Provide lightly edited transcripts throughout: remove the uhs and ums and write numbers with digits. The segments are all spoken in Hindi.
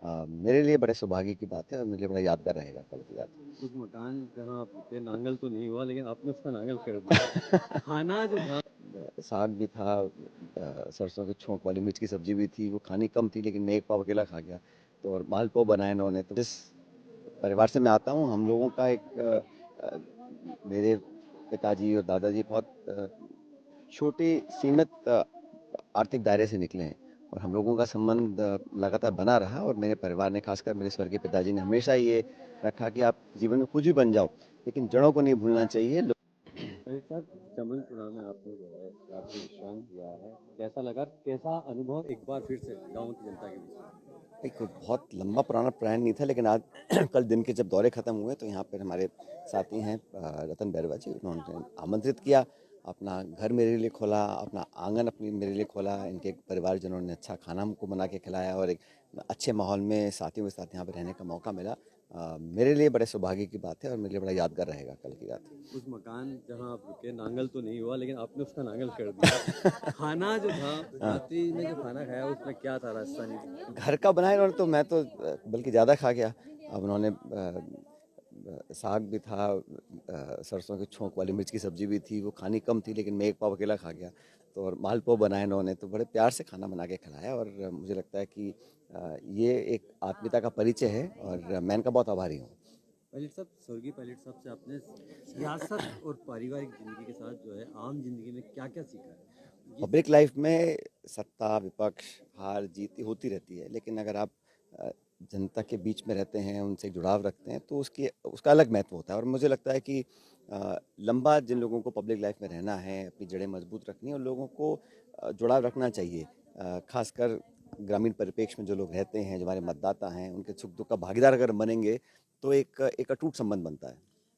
मेरे लिए बड़े सौभाग्य की बात है और मेरे लिए बड़ा यादगार रहेगा कल की रात। उस मकान जहाँ आप रुके नांगल तो नहीं हुआ लेकिन आपने उसका नांगल कर दिया। खाना जो था साग भी था, सरसों के छोंक वाली मिर्च की सब्जी भी थी। वो खानी कम थी लेकिन मैं एक पाव अकेला खा गया। तो और मालपुआ बनाए इन्होंने। तो जिस परिवार से मैं आता हूँ, हम लोगों का मेरे पिताजी और दादाजी बहुत छोटे सीमित आर्थिक दायरे से निकले हैं और हम लोगों का संबंध लगातार बना रहा। और मेरे परिवार ने, खासकर मेरे स्वर्गीय पिताजी ने, हमेशा ये रखा कि आप जीवन में कुछ भी बन जाओ लेकिन जड़ों को नहीं भूलना चाहिए। अरे सर, जबलपुरा में आपने जो है रात्रि विश्राम किया है, कैसा लगा, कैसा अनुभव एक बार फिर से गांव की जनता के बीच में? एक बहुत लंबा पुराना प्लान नहीं था लेकिन आज कल दिन के जब दौरे ख़त्म हुए तो यहाँ पर हमारे साथी हैं रतन बैरवा जी, उन्होंने आमंत्रित किया। अपना घर मेरे लिए खोला, अपना आंगन अपनी मेरे लिए खोला। इनके परिवारजनों ने अच्छा खाना हमको बना के खिलाया और एक अच्छे माहौल में साथियों के साथ यहाँ पर रहने का मौका मिला। मेरे लिए बड़े सौभाग्य की बात है और मेरे लिए बड़ा यादगार रहेगा कल की रात। उस मकान जहाँ आप रुके नांगल तो नहीं हुआ लेकिन आपने उसका नांगल कर दिया। खाना जो था हाँ, रात्रि में जो खाना खाया उसमें क्या था राजस्थानी? घर का बनाया इन्होंने तो मैं तो बल्कि ज़्यादा खा गया। अब उन्होंने साग भी था, सरसों के छोंक वाली मिर्च की सब्जी भी थी। वो खानी कम थी लेकिन मैं एक पाव अकेला खा गया। तो और मालपुआ बनाए इन्होंने, तो बड़े प्यार से खाना बना के खिलाया। और मुझे लगता है कि ये एक आत्मीयता का परिचय है और मैं इनका बहुत आभारी हूँ। पायलट साहब, स्वर्गीय पायलट साहब से आपने सियासत और पारिवारिक जिंदगी के साथ जो है आम जिंदगी में क्या क्या सीखा है ये? पब्लिक लाइफ में सत्ता विपक्ष हार जीत होती रहती है लेकिन अगर आप अ, जनता के बीच में रहते हैं, उनसे जुड़ाव रखते हैं तो उसकी उसका अलग महत्व होता है। और मुझे लगता है कि लंबा जिन लोगों को पब्लिक लाइफ में रहना है, अपनी जड़ें मजबूत रखनी है, उन लोगों को जुड़ाव रखना चाहिए। खासकर ग्रामीण परिप्रेक्ष्य में जो लोग रहते हैं, जो हमारे मतदाता हैं, उनके सुख दुख का भागीदार अगर बनेंगे तो एक एक अटूट संबंध बनता है।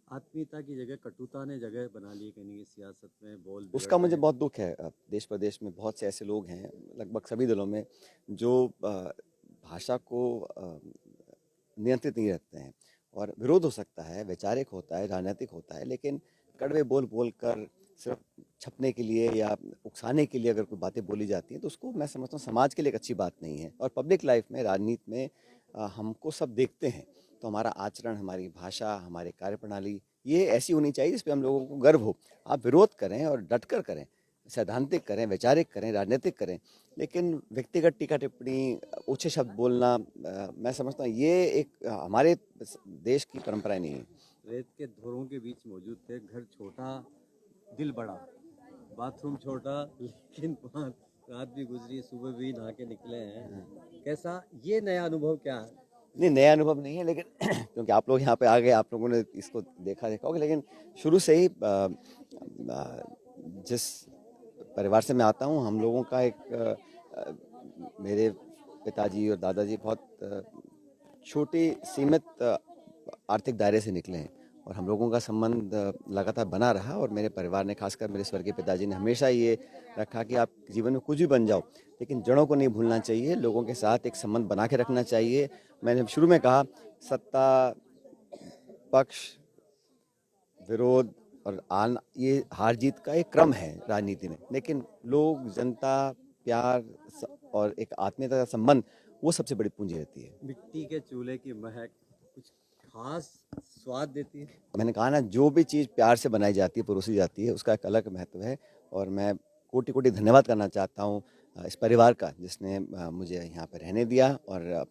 आत्मीयता की जगह कटुता ने जगह बना ली कहीं की सियासत में, बोल बिगड़ उसका रहे मुझे हैं। बहुत दुख है। देश प्रदेश में बहुत से ऐसे लोग हैं, लगभग सभी दलों में, जो भाषा को नियंत्रित नहीं रखते हैं। और विरोध हो सकता है, वैचारिक होता है, राजनीतिक होता है, लेकिन कड़वे बोल बोल कर सिर्फ छपने के लिए या उकसाने के लिए अगर कोई बातें बोली जाती हैं तो उसको मैं समझता हूँ समाज के लिए एक अच्छी बात नहीं है। और पब्लिक लाइफ में, राजनीति में हमको सब देखते हैं तो हमारा आचरण, हमारी भाषा, हमारी कार्यप्रणाली ये ऐसी होनी चाहिए जिस पे हम लोगों को गर्व हो। आप विरोध करें और डटकर करें, सैद्धांतिक करें, वैचारिक करें, राजनीतिक करें, लेकिन व्यक्तिगत टीका टिप्पणी, ऊंचे शब्द बोलना, मैं समझता हूँ ये एक हमारे देश की परंपरा नहीं है। रेत के धोरों के बीच मौजूद थे, घर छोटा दिल बड़ा, बाथरूम छोटा लेकिन वहाँ रात भी गुजरी, सुबह भी नहा के निकले हैं। कैसा ये नया अनुभव क्या है? नहीं, नया अनुभव नहीं है लेकिन क्योंकि आप लोग यहाँ पे आ गए, आप लोगों ने इसको देखा देखा होगा, लेकिन शुरू से ही जिस परिवार से मैं आता हूँ, हम लोगों का मेरे पिताजी और दादाजी बहुत छोटे सीमित आर्थिक दायरे से निकले हैं और हम लोगों का संबंध लगातार बना रहा। और मेरे परिवार ने, खासकर मेरे स्वर्गीय पिताजी ने, हमेशा ये रखा कि आप जीवन में कुछ भी बन जाओ लेकिन जड़ों को नहीं भूलना चाहिए, लोगों के साथ एक संबंध बना के रखना चाहिए। मैंने शुरू में कहा, सत्ता पक्ष विरोध और आन ये हार जीत का एक क्रम है राजनीति में, लेकिन लोग, जनता, प्यार और एक आत्मीयता का संबंध, वो सबसे बड़ी पूंजी रहती है। मिट्टी के चूल्हे की महक कुछ खास स्वाद देती है। मैंने कहा ना, जो भी चीज़ प्यार से बनाई जाती है, परोसी जाती है, उसका एक अलग महत्व है। और मैं कोटि कोटि धन्यवाद करना चाहता हूँ इस परिवार का, जिसने मुझे यहाँ पर रहने दिया और अपने